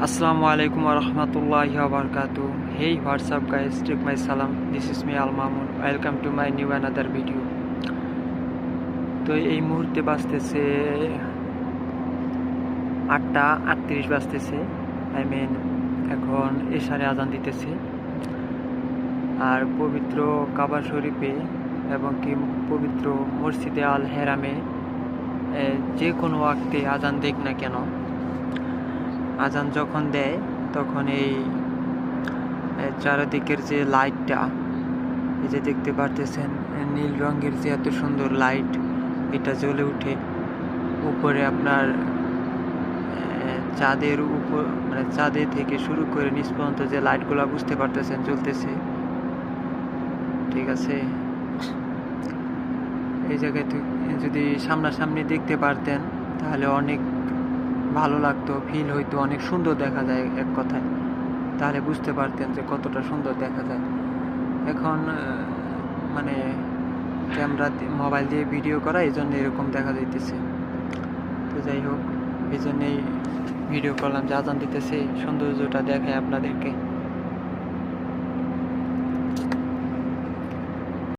Assalamu alaikum wa rahmatullahi wa barakatuh. Hey, what's up guys? Take my salam. This is me Al Mamun. Welcome to my new another video. তো এই মুহূর্তে বাজতেছে 8:38 বাজতেছে। এখন এশারে আজান দিতেছে। আর পবিত্র কাবা শরীফে এবং কি পবিত্র মসজিদে আল হেরামে যে কোনো ওয়াক্তে আজান দেখ না কেন, আজান যখন দেয় তখন এই চারিদিকের যে লাইটটা, এই যে দেখতে পারতেছেন নীল রঙের যে এত সুন্দর লাইট, এটা জ্বলে উঠে। উপরে আপনার চাঁদের উপর, মানে চাঁদের থেকে শুরু করে নিচ পর্যন্ত যে লাইটগুলো বুঝতে পারতেছেন জ্বলতেছে, ঠিক আছে। এই জায়গায় যদি সামনাসামনি দেখতে পারতেন তাহলে অনেক ভালো লাগতো, ফিল হইতো, অনেক সুন্দর দেখা যায় এক কথায়। তাহলে বুঝতে পারতেন যে কতটা সুন্দর দেখা যায়। এখন মানে ক্যামেরা মোবাইল দিয়ে ভিডিও করা, এই জন্য এরকম দেখা যাইতেছে। তো যাই হোক, এই জন্যেই ভিডিও করলাম যে আজান দিতেছে, সৌন্দর্যটা দেখায় আপনাদেরকে।